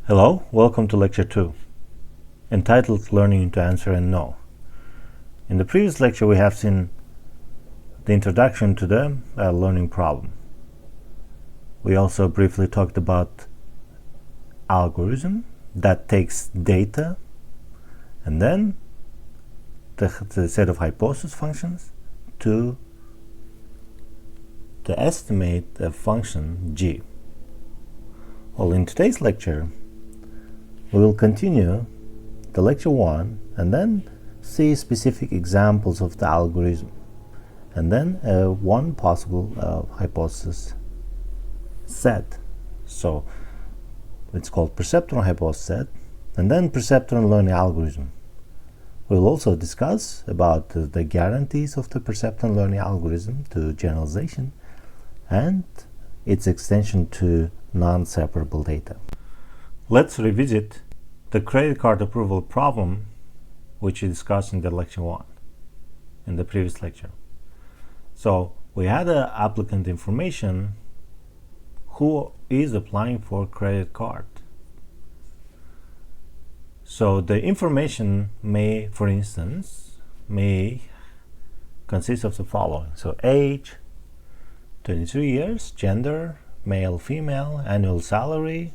Hello, welcome to Lecture 2, entitled Learning to Answer and Know. In the previous lecture, we have seen the introduction to the learning problem. We also briefly talked about algorithm that takes data and then the set of hypothesis functions to estimate a function g. Well, in today's lecture, we will continue the lecture 1 and then see specific examples of the algorithm and then one possible hypothesis set. So it's called Perceptron hypothesis set and then Perceptron learning algorithm. We'll also discuss about the guarantees of the Perceptron learning algorithm to generalization and its extension to non-separable data. Let's revisit the credit card approval problem which we discussed in the lecture 1, in the previous lecture. So we had an applicant information who is applying for credit card. So the information may, for instance, consist of the following. So age, 23 years, gender, male, female, annual salary.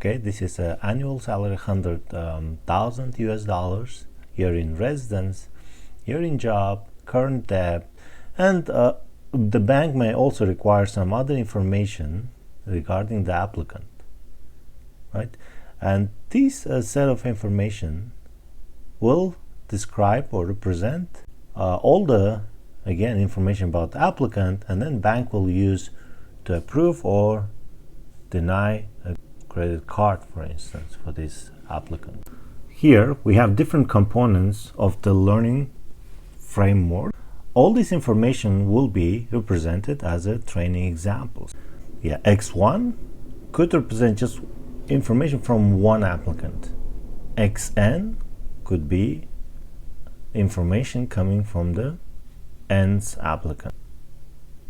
Okay, this is an annual salary, 100,000 US dollars, year in residence, year in job, current debt, and the bank may also require some other information regarding the applicant, right? And this set of information will describe or represent all the, again, information about the applicant, and then bank will use to approve or deny a credit card, for instance, for this applicant. Here we have different components of the learning framework. All this information will be represented as a training examples. Yeah, X1 could represent just information from one applicant. XN could be information coming from the nth applicant.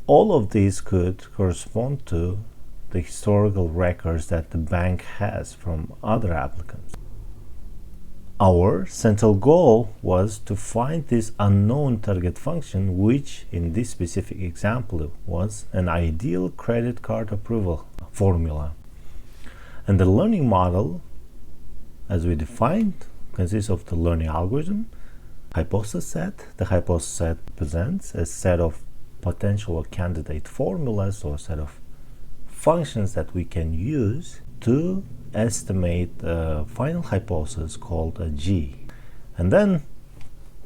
All of these could correspond to the historical records that the bank has from other applicants. Our central goal was to find this unknown target function, which in this specific example was an ideal credit card approval formula. And the learning model, as we defined, consists of the learning algorithm, hypothesis set. The hypothesis set presents a set of potential or candidate formulas or set of functions that we can use to estimate a final hypothesis called a G. And then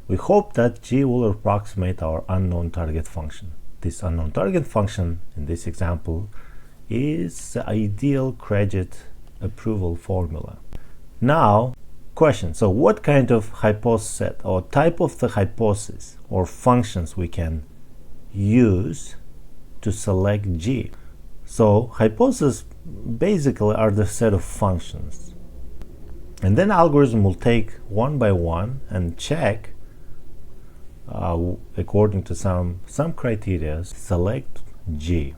we hope that G will approximate our unknown target function. This unknown target function in this example is the ideal credit approval formula. Now, question. So what kind of hypothesis set or type of the hypothesis or functions we can use to select G? So hypotheses basically are the set of functions. And then algorithm will take one by one and check according to some criteria, select G.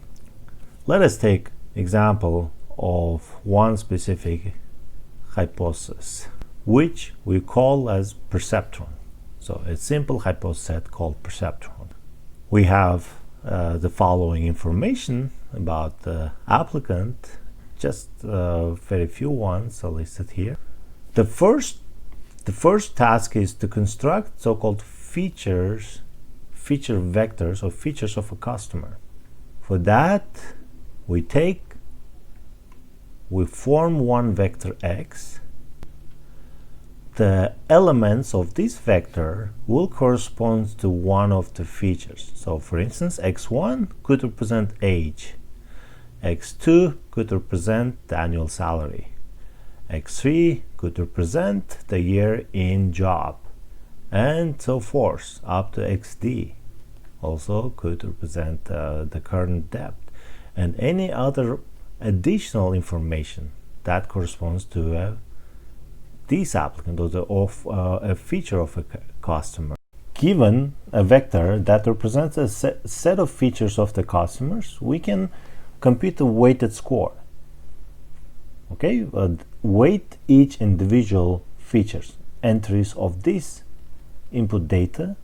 Let us take example of one specific hypothesis, which we call as Perceptron. So a simple hypothesis set called Perceptron. We have the following information about the applicant, just very few ones are listed here. The first task is to construct so-called feature vectors or features of a customer. For that, we form one vector X. The elements of this vector will correspond to one of the features. So for instance, X1 could represent age, X2 could represent the annual salary, X3 could represent the year in job, and so forth up to XD also could represent the current debt, and any other additional information that corresponds to this applicant or a feature of a customer. Given a vector that represents a set of features of the customers, we can compute the weighted score. Okay, weight each individual features entries of this input data,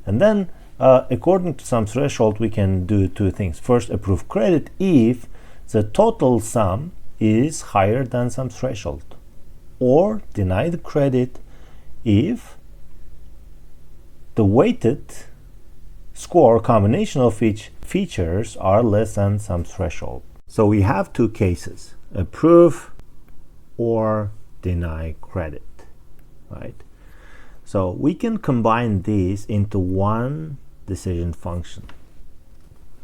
and then according to some threshold we can do two things. First, approve credit if the total sum is higher than some threshold, or deny the credit if the weighted score combination of each features are less than some threshold. So we have two cases: approve or deny credit, right? So we can combine these into one decision function.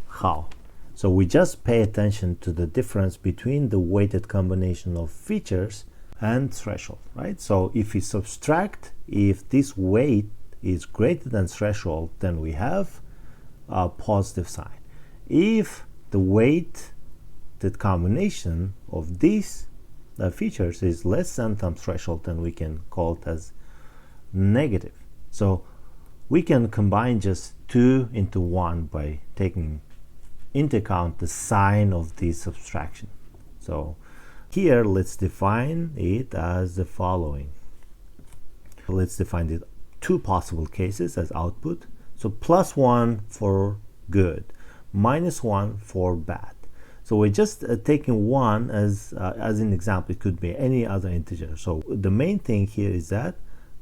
How? So we just pay attention to the difference between the weighted combination of features and threshold, right? So if we subtract, if this weight is greater than threshold, then we have a positive sign. If the weighted combination of these features is less than some threshold, then we can call it as negative. So we can combine just two into one by taking into account the sign of this subtraction. So here let's define it as the following. Let's define the two possible cases as output. So +1 for good, -1 for bad. So we're just taking one as an example. It could be any other integer. So the main thing here is that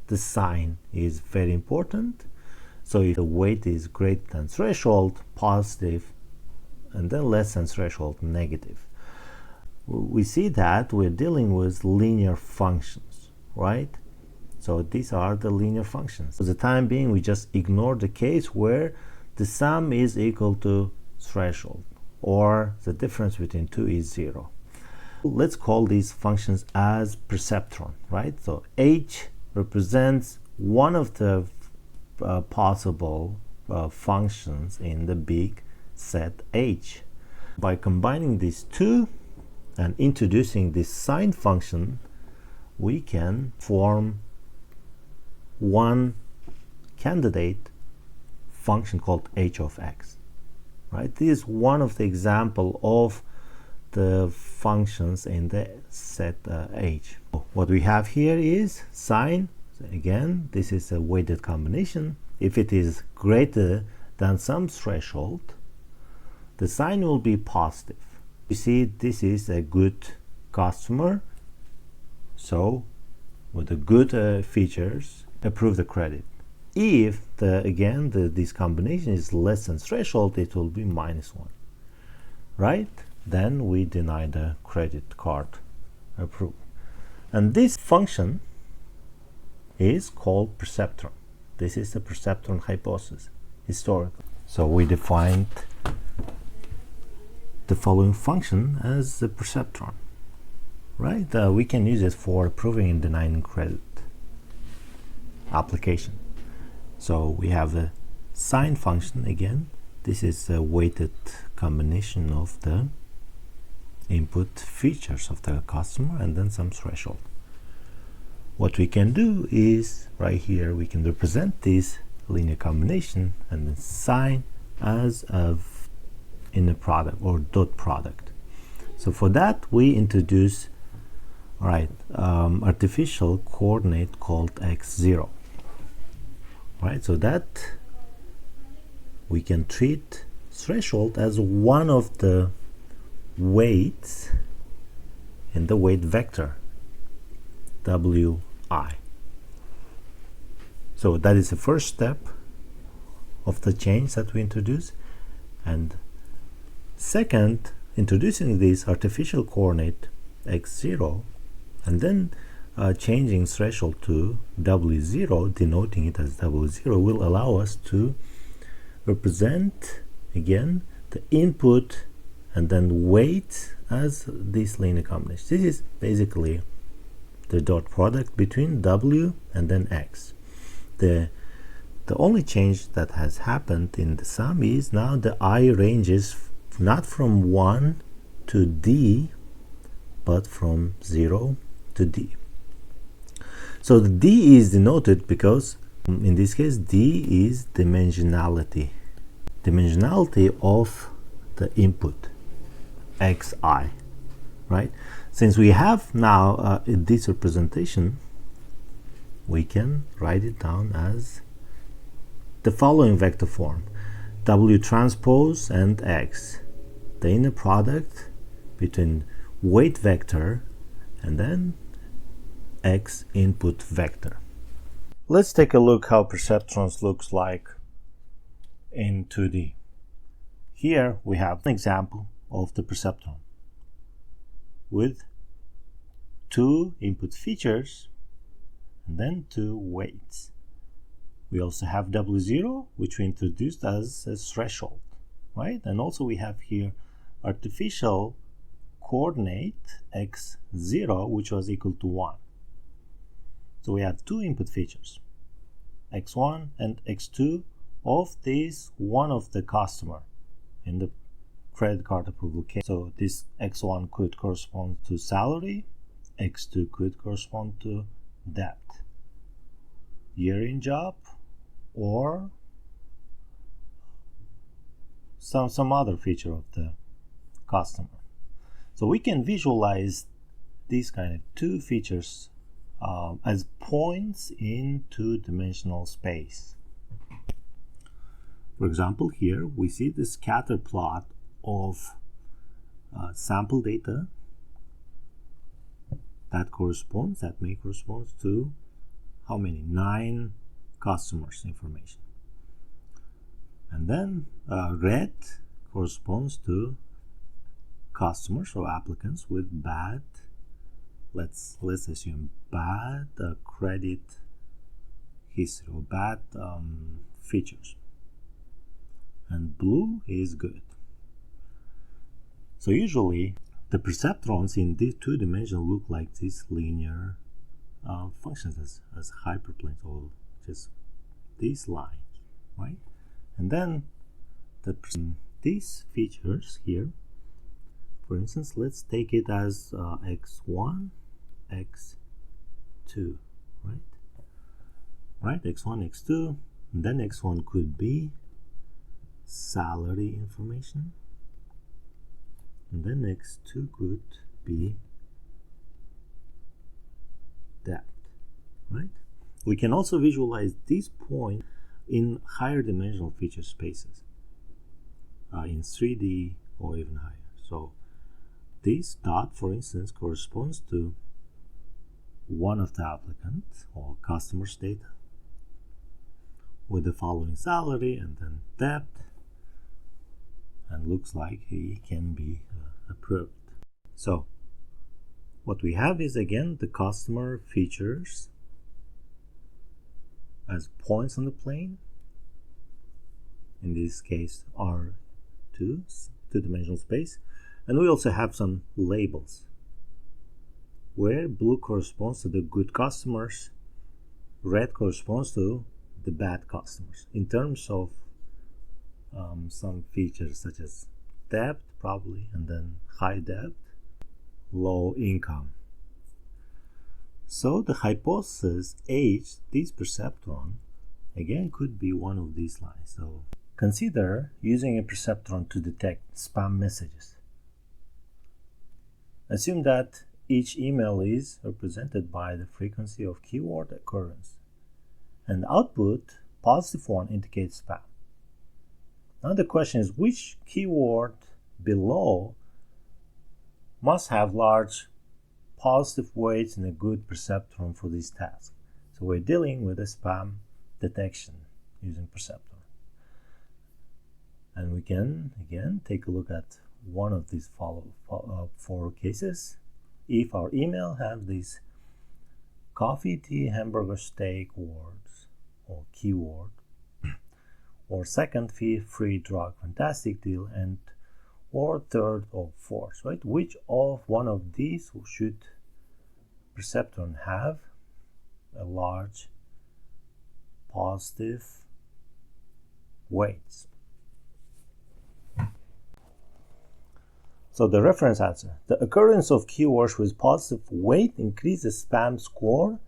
the sign is very important. So if the weight is greater than threshold, positive, and then less than threshold, negative. We see that we're dealing with linear functions, right? So these are the linear functions. For the time being, we just ignore the case where the sum is equal to threshold, or the difference between two is 0. Let's call these functions as perceptron, right? So h represents one of the possible functions in the big set H. By combining these two and introducing this sign function, we can form one candidate function called h of x, right? This is one of the example of the functions in the set H. What we have here is sign. Again, this is a weighted combination. If it is greater than some threshold, the sign will be positive. You see, this is a good customer, so with the good features, approve the credit. If this combination is less than threshold, it will be -1, right? Then we deny the credit card approve. And this function is called Perceptron. This is the Perceptron hypothesis, historical. So we defined the following function as the Perceptron, right? We can use it for approving and denying credit application. So we have a sign function again. This is a weighted combination of the input features of the customer and then some threshold. What we can do is right here we can represent this linear combination and then sign as a inner product or dot product. So for that we introduce artificial coordinate called x0, right? So that we can treat threshold as one of the weights in the weight vector wi. So that is the first step of the change that we introduce. And second, introducing this artificial coordinate x0 and then changing threshold to w0, denoting it as w0, will allow us to represent again the input and then weight as this linear combination. This is basically the dot product between w and then x. The only change that has happened in the sum is now the I ranges not from 1 to d, but from 0 to d. So the d is denoted because in this case d is dimensionality of the input xi, right? Since we have now this representation, we can write it down as the following vector form: W transpose and X, the inner product between weight vector and then X input vector. Let's take a look how Perceptrons looks like in 2D. Here we have an example of the Perceptron with 2 input features and then 2 weights. We also have W0, which we introduced as a threshold, right? And also we have here artificial coordinate x0, which was equal to 1. So we have 2 input features, x1 and x2 of this one of the customer in the credit card approval case. So this x1 could correspond to salary, x2 could correspond to debt, year in job, or some other feature of the customer. So we can visualize these kind of 2 features as points in 2-dimensional space. For example, here we see the scatter plot of sample data that may correspond to how many? 9 customers information. And then red corresponds to customers or applicants with bad, let's assume bad credit history or bad features. And blue is good. So usually the perceptrons in this 2-dimensional look like these linear functions as hyperplanes, or just these lines, right? And then these features here, for instance, let's take it as x1, x2, right, x1, x2, and then x1 could be salary information, and then x2 could be debt, right? We can also visualize this point in higher dimensional feature spaces, in 3D or even higher. So this dot, for instance, corresponds to one of the applicants or customer's data with the following salary and then debt, and looks like he can be approved. So what we have is again the customer features as points on the plane, in this case R2, 2-dimensional space, and we also have some labels where blue corresponds to the good customers, red corresponds to the bad customers in terms of some features such as debt probably, and then high debt, low income. So the hypothesis H, this perceptron, again could be one of these lines. So consider using a perceptron to detect spam messages. Assume that each email is represented by the frequency of keyword occurrence, and the output, positive one, indicates spam. Now the question is, which keyword below must have large positive weights and a good perceptron for this task? So we're dealing with a spam detection using perceptron. And we can again take a look at one of these 4 cases. If our email has these coffee, tea, hamburger, steak words or keyword, or second fee, free drug, fantastic deal, and or third or fourth, right? Which of one of these should perceptron have a large positive weights? So the reference answer: the occurrence of keywords with positive weight increases spam score,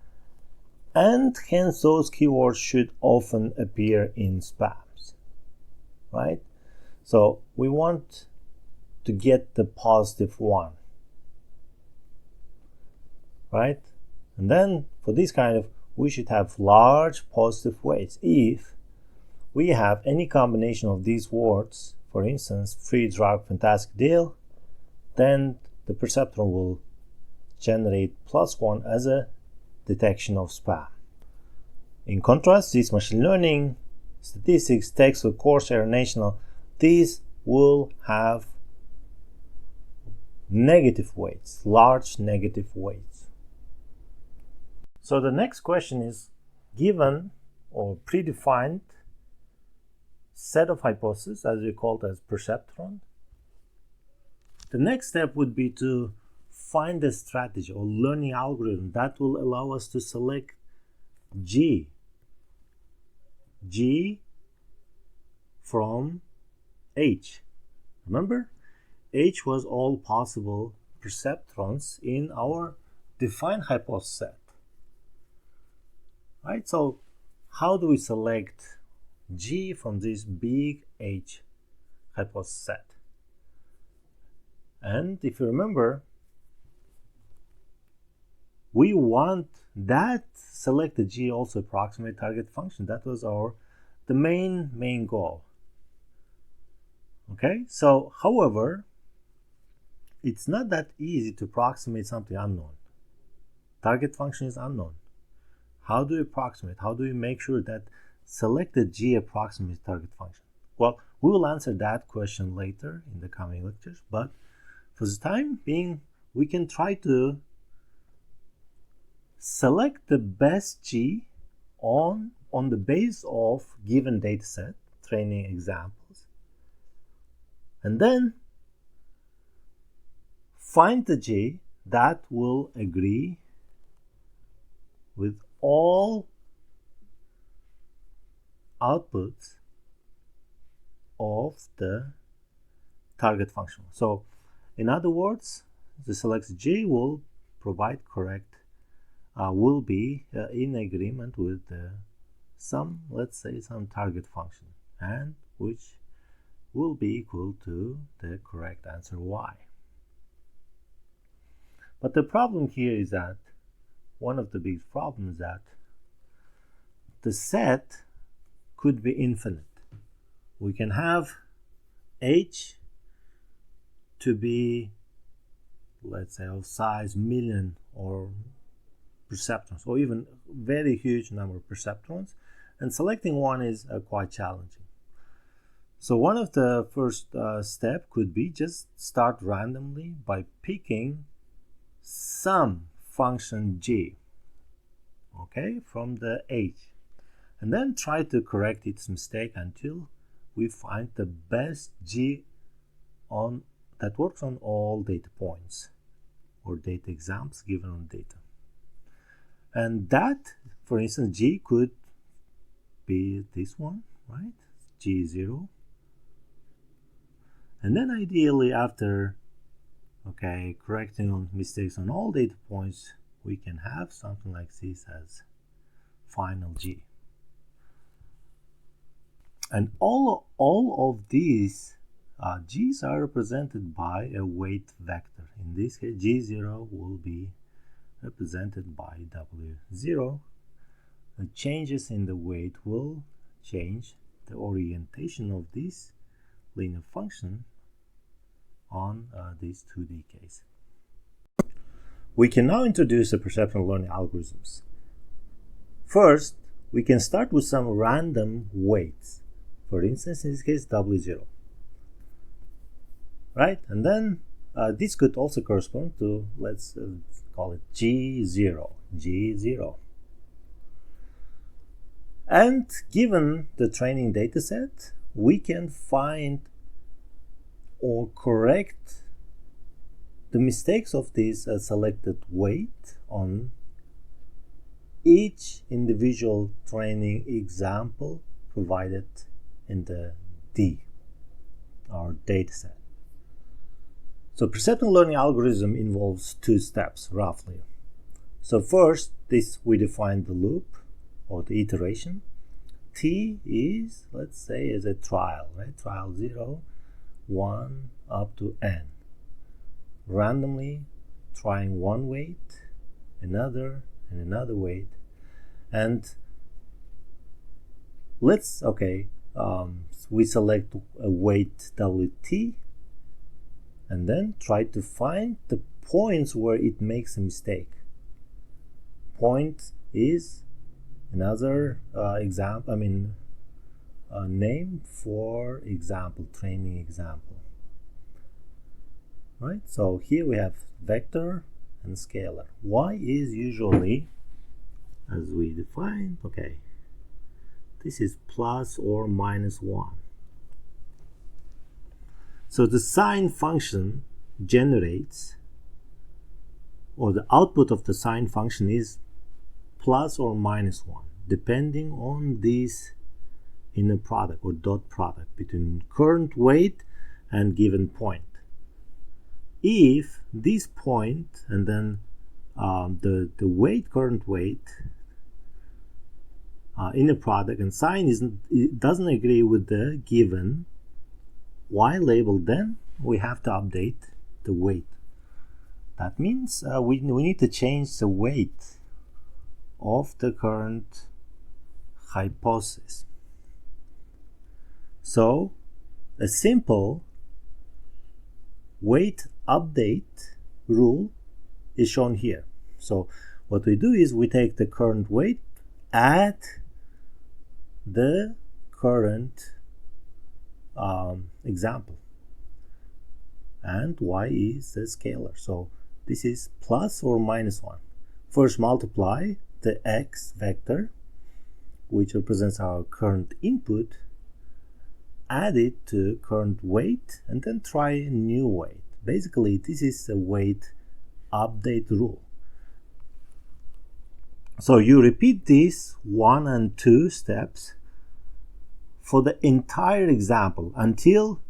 and hence those keywords should often appear in spams, right? So we want to get the positive one. right? And then for this kind of, we should have large positive weights. If we have any combination of these words, for instance, free drug, fantastic deal, then the perceptron will generate +1 as a detection of spam. In contrast, this machine learning, statistics, textbook, Coursera, National, these will have negative weights, large negative weights. So the next question is, given or predefined set of hypotheses, as we call it as perceptron, the next step would be to find a strategy or learning algorithm that will allow us to select G from H. Remember, H was all possible perceptrons in our defined hypothesis set. Right? So how do we select G from this big H hypothesis set? And if you remember, we want that selected G also approximate target function. That was the main goal. Okay, so however, it's not that easy to approximate something unknown. Target function is unknown. How do you approximate? How do you make sure that selected G approximates target function? Well, we will answer that question later in the coming lectures, but for the time being, we can try to select the best G on the base of given data set, training examples, and then find the G that will agree with all outputs of the target function. So in other words, the selected G will provide correct, will be in agreement with some, let's say, some target function, and which will be equal to the correct answer Y. But the problem here is that one of the big problems is that the set could be infinite. We can have H to be, let's say, of size million or perceptrons, or even very huge number of perceptrons, and selecting one is quite challenging. So one of the first step could be just start randomly by picking some function G, okay, from the H, and then try to correct its mistake until we find the best G that works on all data points or data examples given on data. And that, for instance, G could be this one, right? G0. And then ideally after, okay, correcting on mistakes on all data points, we can have something like this as final G. And all of these G's are represented by a weight vector. In this case, G0 will be represented by W0. The changes in the weight will change the orientation of this linear function on this 2D case. We can now introduce the perceptual learning algorithms. First, we can start with some random weights. For instance, in this case, W0. Right? And then this could also correspond to, let's call it G0. G0. And given the training data set, we can find or correct the mistakes of this selected weight on each individual training example provided in the D, our data set. So perceptual learning algorithm involves two steps, roughly. So first, we define the loop or the iteration. T is, let's say, is a trial, right? Trial 0, 1, up to n. Randomly trying one weight another, and another weight. And let's, we select a weight WT and then try to find the points where it makes a mistake. Point is another name for example, training example. Right? So here we have vector and scalar. Y is usually, as we defined, this is plus or minus 1. So the sine function generates, or the output of the sine function is plus or minus 1, depending on this inner product or dot product between current weight and given point. If this point and then the weight, current weight, inner product and sine doesn't agree with the given y label, then we have to update the weight. That means we need to change the weight of the current hypothesis. So a simple weight update rule is shown here. So what we do is we take the current weight, add the current example, and y is the scalar. So this is plus or minus 1. First multiply the x vector, which represents our current input, add it to current weight, and then try a new weight. Basically, this is a weight update rule. So you repeat these 1 and 2 steps for the entire example until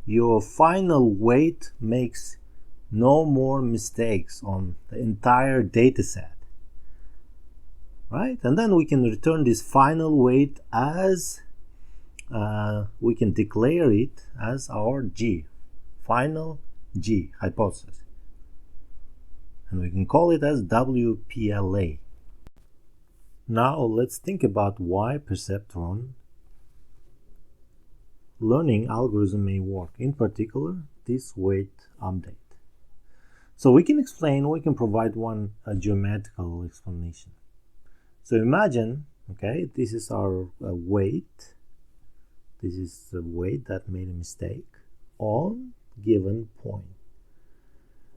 your final weight makes no more mistakes on the entire data set. Right? And then we can return this final weight as we can declare it as our G, final G hypothesis. And we can call it as WPLA. Now let's think about why Perceptron learning algorithm may work, in particular this weight update. So we can provide one geometrical explanation. So imagine, this is our weight. This is the weight that made a mistake on given point.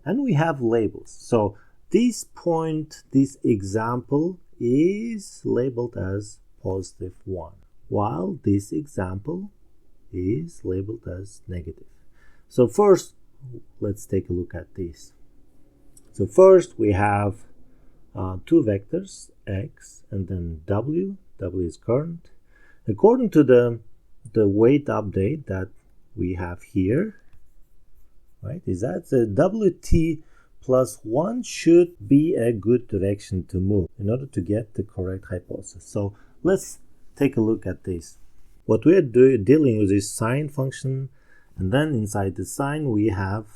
And we have labels. So this point, this example is labeled as positive 1, while this example is labeled as negative. So first, let's take a look at this. So first we have two vectors, x and then w. W is current. According to the weight update that we have here, right, is that the WT plus 1 should be a good direction to move in order to get the correct hypothesis. So let's take a look at this. What we are dealing with is sine function, and then inside the sine we have,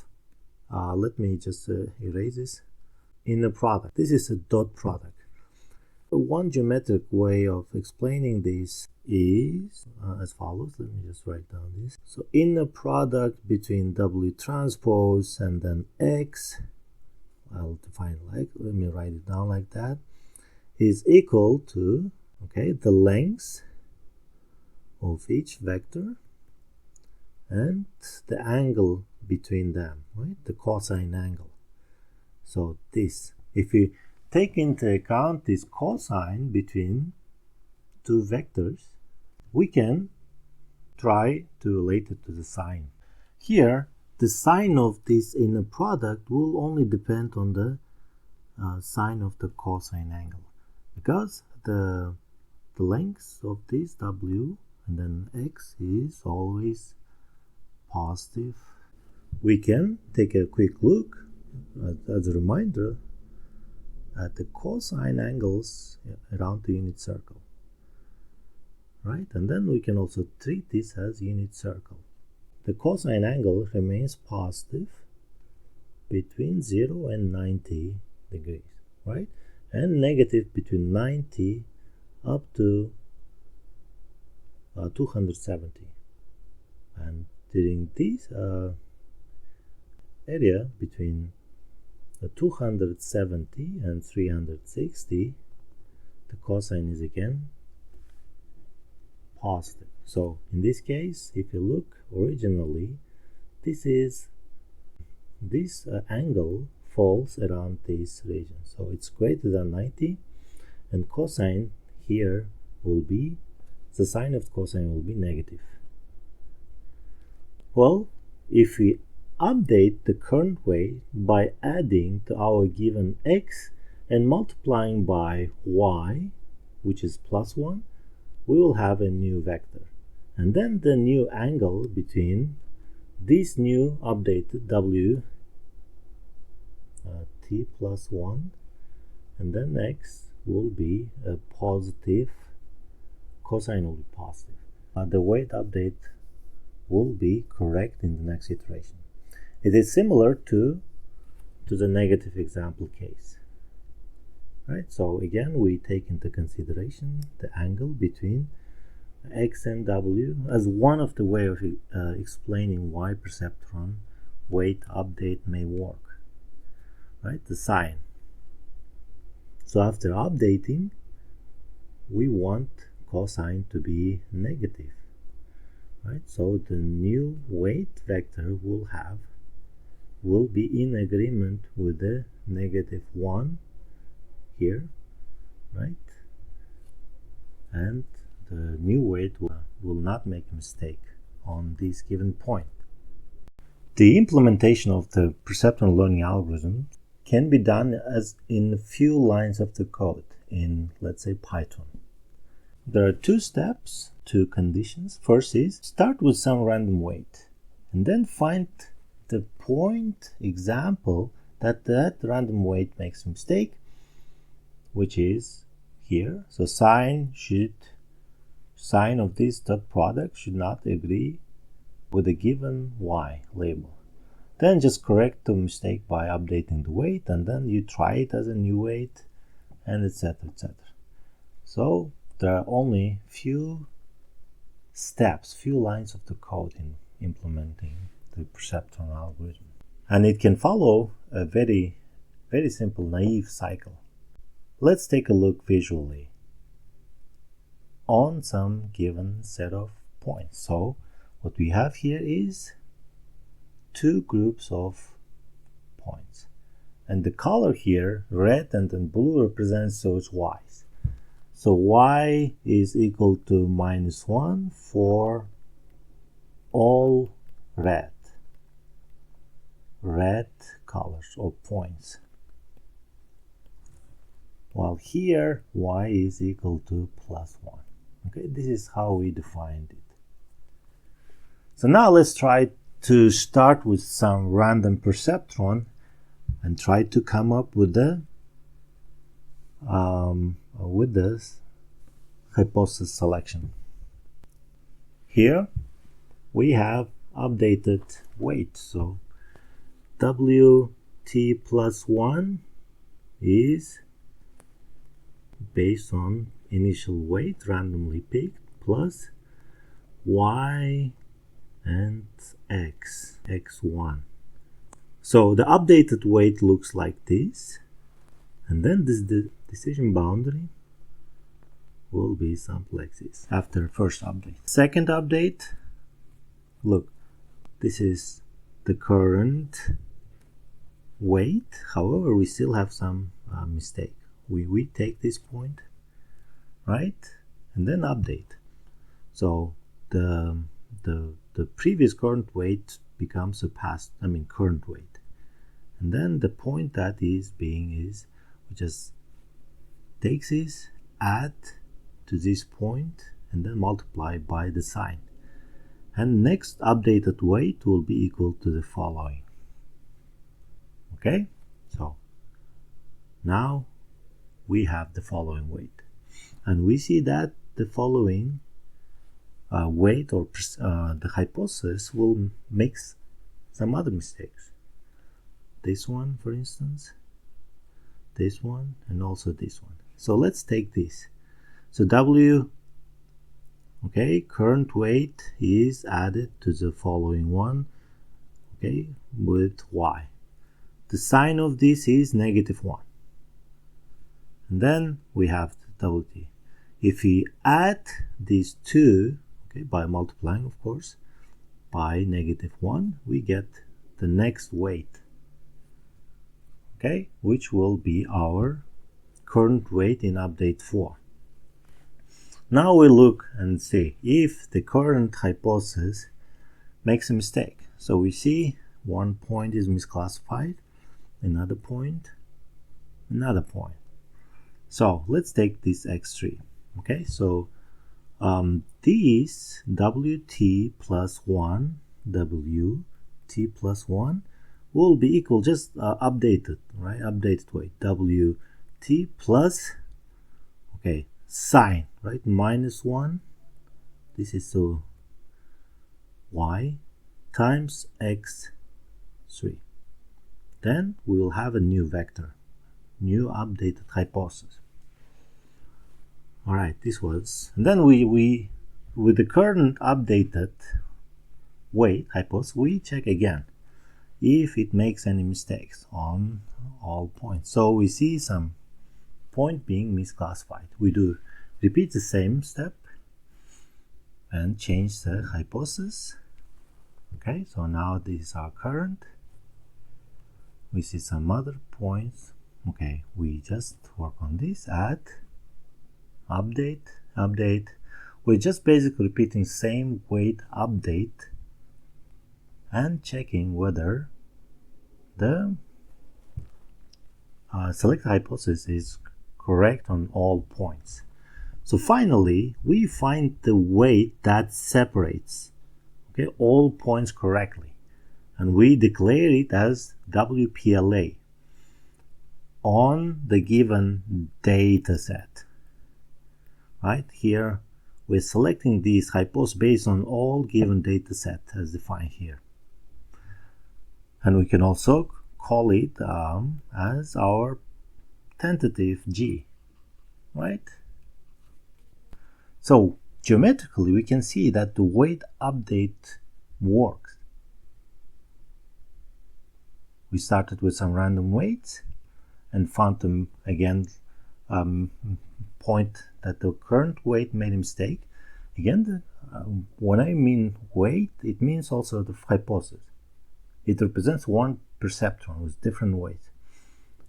let me just erase this, inner product. This is a dot product. One geometric way of explaining this is as follows. Let me just write down this. So inner product between W transpose and then X, I'll define let me write it down like that, is equal to the length of each vector and the angle between them, right? The cosine angle. So this, if you take into account this cosine between two vectors, we can try to relate it to the sine. Here, the sine of this inner product will only depend on the sine of the cosine angle, because the length of this W and then X is always positive. We can take a quick look as a reminder at the cosine angles around the unit circle, right? And then we can also treat this as unit circle. The cosine angle remains positive between 0 and 90 degrees, right? And negative between 90 up to 270. And during this area between 270 and 360, the cosine is again positive. So in this case, if you look originally, this angle falls around this region, so it's greater than 90, and cosine here will be, the sign of cosine will be negative. Well, if we update the current weight by adding to our given x and multiplying by y, which is +1, we will have a new vector. And then the new angle between this new updated w t plus 1 and then x will be a positive, cosine will be positive. The weight update will be correct in the next iteration. It is similar to the negative example case, right? So again, we take into consideration the angle between x and w as one of the way of explaining why perceptron weight update may work, right? The sign. So after updating, we want cosine to be negative, right? So the new weight vector will be in agreement with the -1 here, right? And the new weight will not make a mistake on this given point. The implementation of the Perceptron learning algorithm can be done as in a few lines of the code in, let's say, Python. There are two steps, two conditions. First is start with some random weight and then find the point example that random weight makes a mistake, which is here. So sign of this dot product should not agree with a given y label. Then just correct the mistake by updating the weight, and then you try it as a new weight, and etc. etc. So there are only few steps, few lines of the code in implementing the Perceptron algorithm, and it can follow a very simple naive cycle. Let's take a look visually on some given set of points. So what we have here is two groups of points, and the color here, red and then blue, represents those y's. So y is equal to -1 for all red colors or points, while here y is equal to +1. Okay, this is how we defined it. So now let's try to start with some random perceptron and try to come up with this hypothesis selection. Here we have updated weight. So WT plus 1 is based on initial weight randomly picked plus y and x1. So the updated weight looks like this, and then this decision boundary will be something like this after first update. Second update, look, this is the current weight. However, we still have some mistake. We take this point, right, and then update. So the previous current weight becomes a current weight, and then the point that is we just takes this, add to this point, and then multiply by the sign, and next updated weight will be equal to the following. Okay, so now we have the following weight, and we see that the following weight or the hypothesis will make some other mistakes. This one, for instance, this one, and also this one. So let's take this. So W, okay, current weight is added to the following one, okay, with Y. The sign of this is -1. And then we have WT. If we add these two, okay, by multiplying, of course, by -1, we get the next weight, okay, which will be our current weight in update 4. Now we look and see if the current hypothesis makes a mistake. So we see one point is misclassified, another point, another point. So let's take this x3. Okay, so this WT plus 1, WT plus 1 will be equal, just updated, right? Updated weight, WT plus, okay, sign, right? -1. This is so Y times x3. Then we will have a new vector, new updated hypothesis. All right, this was, and then we with the current updated weight hypothesis, we check again if it makes any mistakes on all points. So we see some point being misclassified. We do repeat the same step and change the hypothesis. Okay, so now this is our current. We see some other points. Okay, we just work on this, add, update, update. We're just basically repeating same weight update and checking whether the selected hypothesis is correct on all points. So finally, we find the weight that separates, okay, all points correctly, and we declare it as WPLA on the given data set. Right here, we're selecting these hypotheses based on all given data set as defined here. And we can also call it as our tentative G, right? So geometrically, we can see that the weight update works. We started with some random weights and found them again, point that the current weight made a mistake. Again, when I mean weight, it means also the hypothesis. It represents one perceptron with different weights.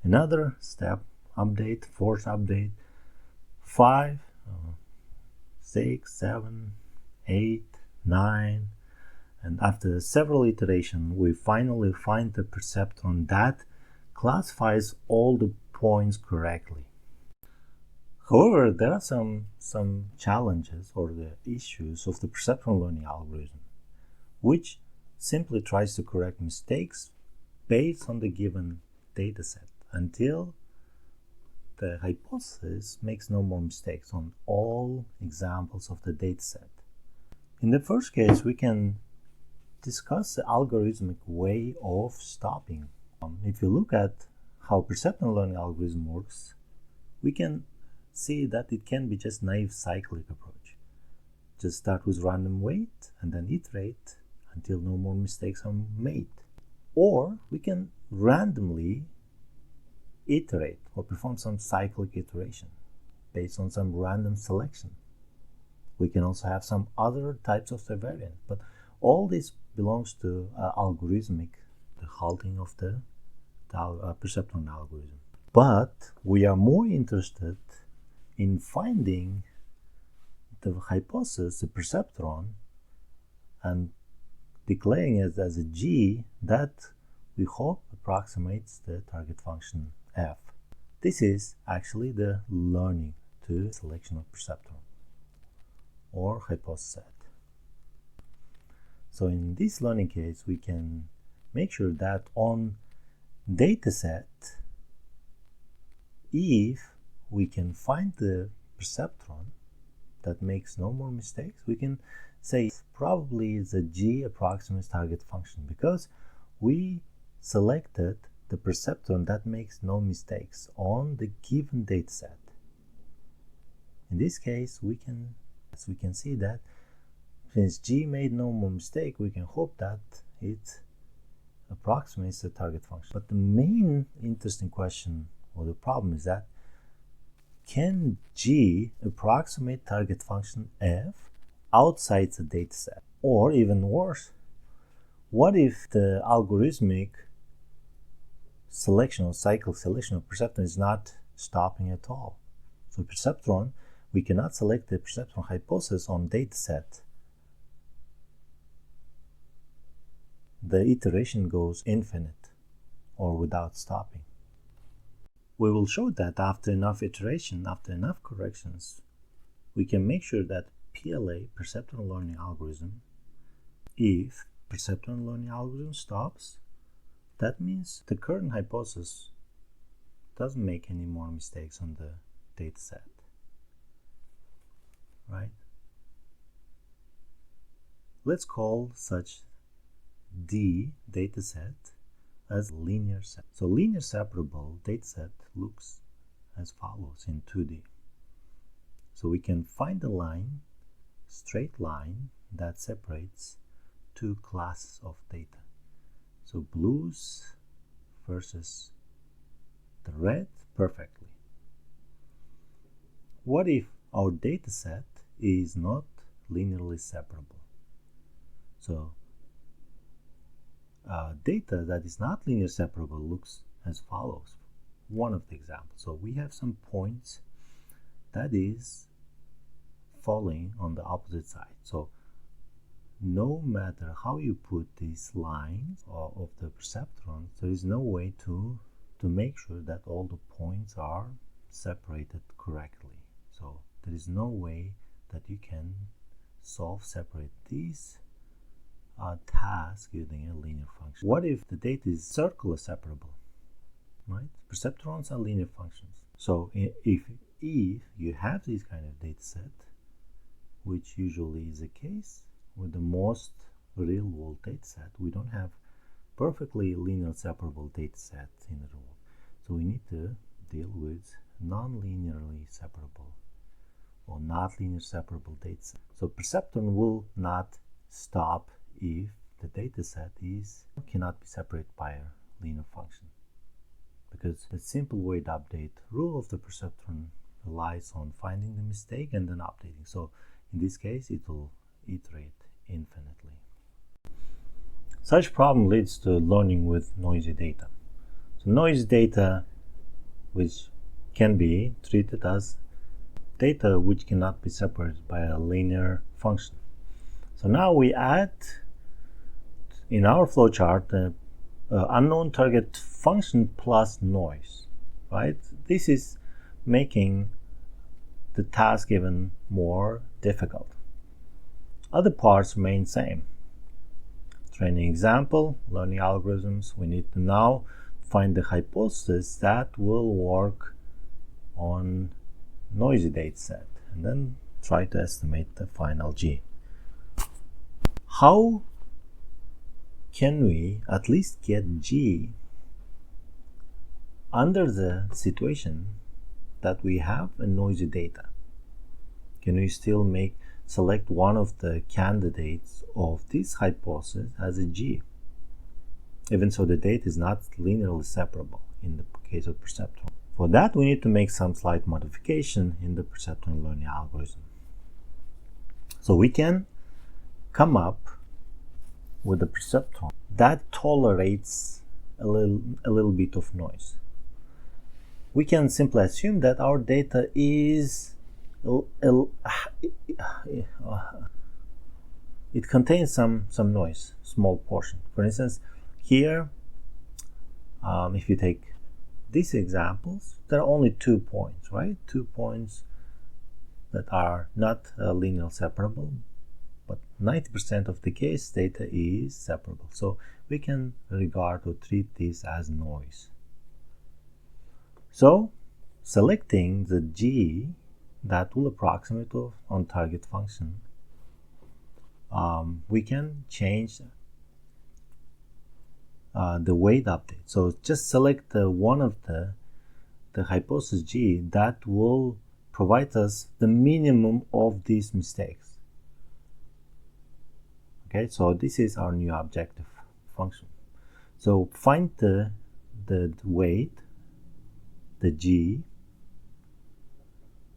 Another step, update, force update, 5, 6, 7, 8, 9, and after several iterations, we finally find the perceptron that classifies all the points correctly. However, there are some challenges or the issues of the perceptron learning algorithm, which simply tries to correct mistakes based on the given dataset until the hypothesis makes no more mistakes on all examples of the dataset. In the first case, we can discuss the algorithmic way of stopping. If you look at how perceptron learning algorithm works, we can see that it can be just naive cyclic approach. Just start with random weight and then iterate until no more mistakes are made. Or we can randomly iterate or perform some cyclic iteration based on some random selection. We can also have some other types of surveillance, but all this belongs to algorithmic, the halting of the perceptron algorithm. But we are more interested in finding the hypothesis, the perceptron, and declaring it as a G that we hope approximates the target function f. This is actually the learning to selection of perceptron or hypothesis set. So in this learning case, we can make sure that on dataset, if we can find the perceptron that makes no more mistakes, we can say probably the G approximates target function because we selected the perceptron that makes no mistakes on the given dataset. In this case, we can see that since G made no more mistake, we can hope that it approximates the target function. But the main interesting question or the problem is that can G approximate target function F outside the dataset? Or even worse, what if the algorithmic selection or cycle selection of perceptron is not stopping at all? So perceptron, we cannot select the perceptron hypothesis on dataset. The iteration goes infinite or without stopping. We will show that after enough iteration, after enough corrections, we can make sure that PLA, perceptron learning algorithm, if perceptron learning algorithm stops, that means the current hypothesis doesn't make any more mistakes on the dataset, right? Let's call such D dataset as linear set. So linear separable dataset looks as follows in 2D. So we can find a line, straight line, that separates two classes of data. So blues versus the red perfectly. What if our dataset is not linearly separable? So data that is not linear separable looks as follows. One of the examples. So we have some points that is falling on the opposite side. So no matter how you put these lines of the perceptrons, there is no way to make sure that all the points are separated correctly. So there is no way that you can separate these task using a linear function. What if the data is circular separable? Right? Perceptrons are linear functions. So if you have this kind of data set, which usually is the case with the most real world data set, we don't have perfectly linear separable data sets in the world. So we need to deal with non-linearly separable or not linear separable data set. So perceptron will not stop if the data set cannot be separated by a linear function, because the simple weight update rule of the perceptron relies on finding the mistake and then updating. So in this case, it will iterate infinitely. Such problem leads to learning with noisy data. So noisy data, which can be treated as data which cannot be separated by a linear function. So now we add in our flowchart the unknown target function plus noise, right? This is making the task even more difficult. Other parts remain same. Training example, learning algorithms, we need to now find the hypothesis that will work on noisy dataset and then try to estimate the final G. How can we at least get G under the situation that we have a noisy data? Can we still select one of the candidates of this hypothesis as a G, even so the data is not linearly separable in the case of perceptron? For that, we need to make some slight modification in the perceptron learning algorithm. So we can come up with a perceptron that tolerates a little bit of noise. We can simply assume that our data is it contains some noise, small portion. For instance, here, if you take these examples, there are only 2 points, right? 2 points that are not linearly separable, but 90% of the case data is separable. So we can regard or treat this as noise. So selecting the G that will approximate on target function, we can change the weight update. So just select one of the hypothesis G that will provide us the minimum of these mistakes. Okay, so this is our new objective function. So find the weight, the G,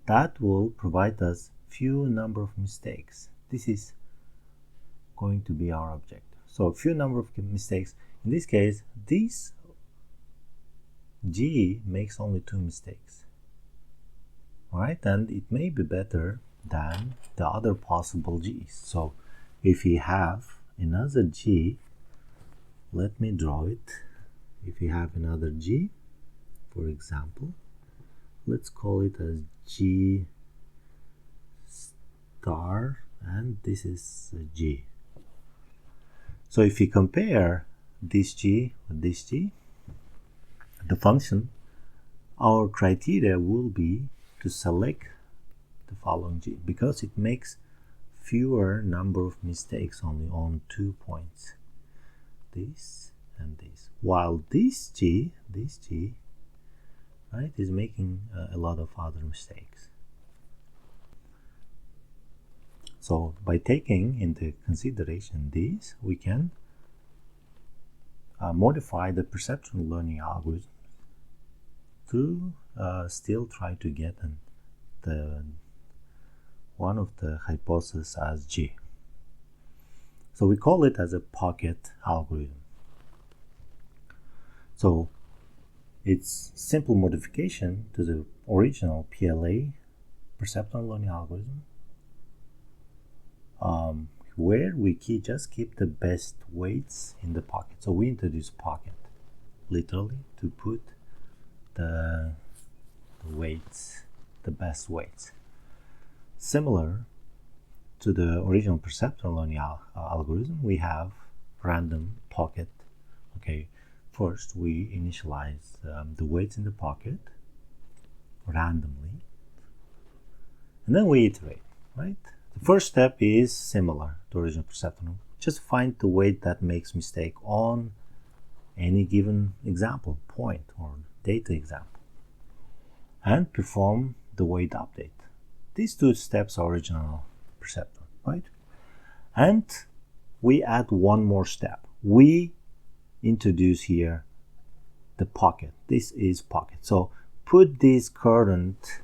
that will provide us few number of mistakes. This is going to be our objective. So few number of mistakes. In this case, this G makes only 2 mistakes. Alright, and it may be better than the other possible G's. So if we have another G, let me draw it. If we have another G, for example, let's call it as G star, and this is a G. So if we compare this G with this G, the function, our criteria will be to select the following G because it makes fewer number of mistakes only on 2 points, this and this, while this G, right, is making a lot of other mistakes. So by taking into consideration these, we can modify the perceptron learning algorithm to still try to get one of the hypotheses as G. So we call it as a pocket algorithm. So it's simple modification to the original PLA, perceptron learning algorithm, where we just keep the best weights in the pocket. So we introduce pocket, literally, to put the weights, the best weights. Similar to the original perceptron learning algorithm, we have random pocket. Okay, first we initialize the weights in the pocket randomly, and then we iterate, right? The first step is similar to original perceptron. Just find the weight that makes mistake on any given example, point or data example, and perform the weight update. These 2 steps are original perceptron, right? And we add one more step. We introduce here the pocket. This is pocket. So put this current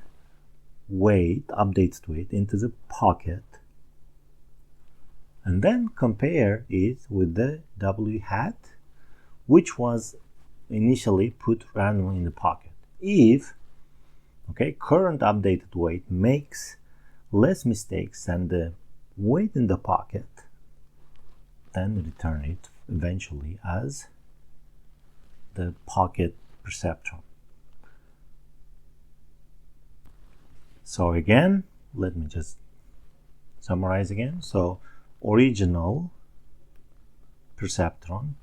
weight, updated weight, into the pocket, and then compare it with the W hat, which was initially put randomly in the pocket. If current updated weight makes less mistakes than the weight in the pocket, then return it eventually as the pocket perceptron. So again, let me just summarize again. So original perceptron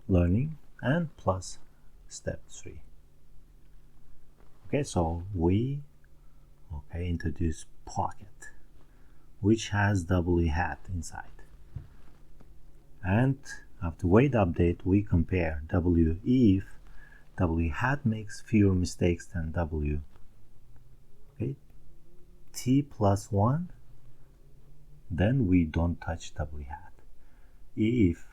learning and plus step 3. Okay, so we introduce pocket, which has W hat inside, and after weight update we compare W. If W hat makes fewer mistakes than W, T plus 1, then we don't touch W hat. If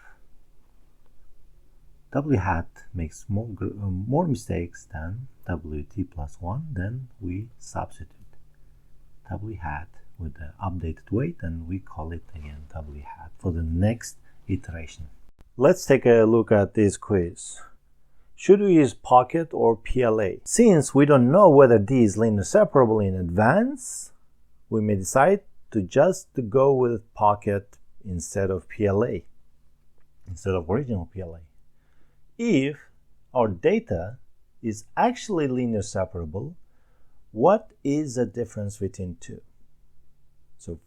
W hat makes more mistakes than WT plus 1, then we substitute W hat with the updated weight and we call it again W hat for the next iteration. Let's take a look at this quiz. Should we use pocket or PLA? Since we don't know whether D is linear separable in advance, we may decide to just go with pocket instead of PLA, instead of original PLA. If our data is actually linear separable, what is the difference between 2? So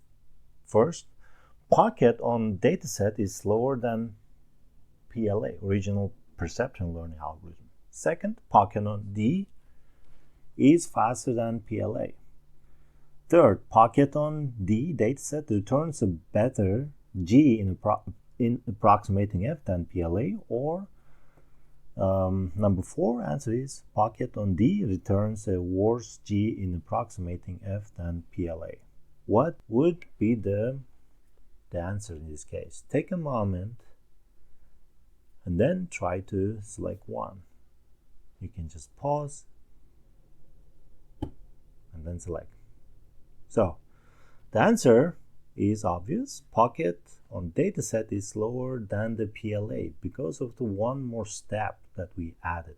first, pocket on dataset is slower than PLA, original perceptron learning algorithm. Second, pocket on D is faster than PLA. Third, pocket on D dataset returns a better G in a in approximating f than PLA, or number 4 answer is pocket on D returns a worse G in approximating f than PLA. What would be the answer in this case? Take a moment and then try to select one. You can just pause and then select. So the answer is obvious. Pocket on dataset is slower than the PLA because of the one more step that we added.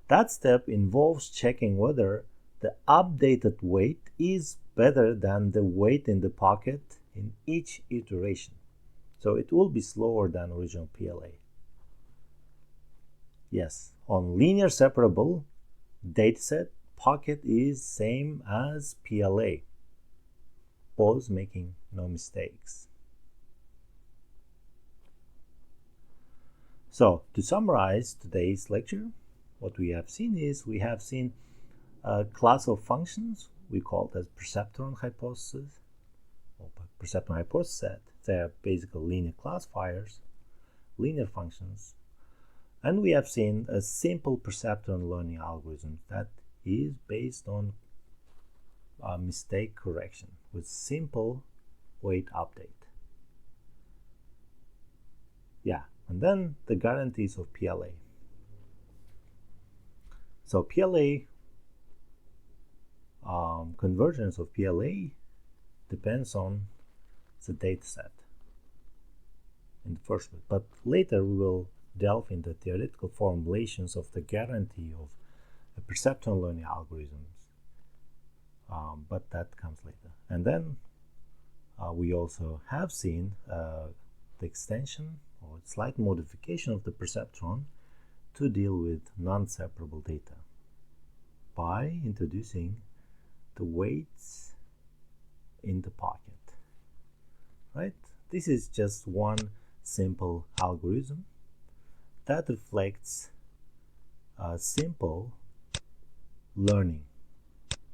That step involves checking whether the updated weight is better than the weight in the pocket in each iteration. So it will be slower than original PLA. Yes, on linear separable dataset, pocket is same as PLA. Pause, making no mistakes. So to summarize today's lecture, what we have seen is we have seen a class of functions we call it as Perceptron hypothesis or Perceptron hypothesis set. They are basically linear classifiers, linear functions, and we have seen a simple Perceptron learning algorithm that is based on mistake correction with simple weight update. Yeah, and then the guarantees of PLA. So PLA, convergence of PLA depends on the data set in the first place, but later we will delve into theoretical formulations of the guarantee of a Perceptron learning algorithms, but that comes later. And then we also have seen the extension or slight modification of the Perceptron to deal with non-separable data by introducing the weights in the pocket, right? This is just one simple algorithm that reflects simple learning,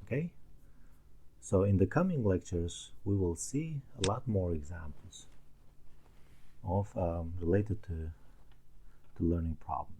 okay? So in the coming lectures, we will see a lot more examples of related to learning problems.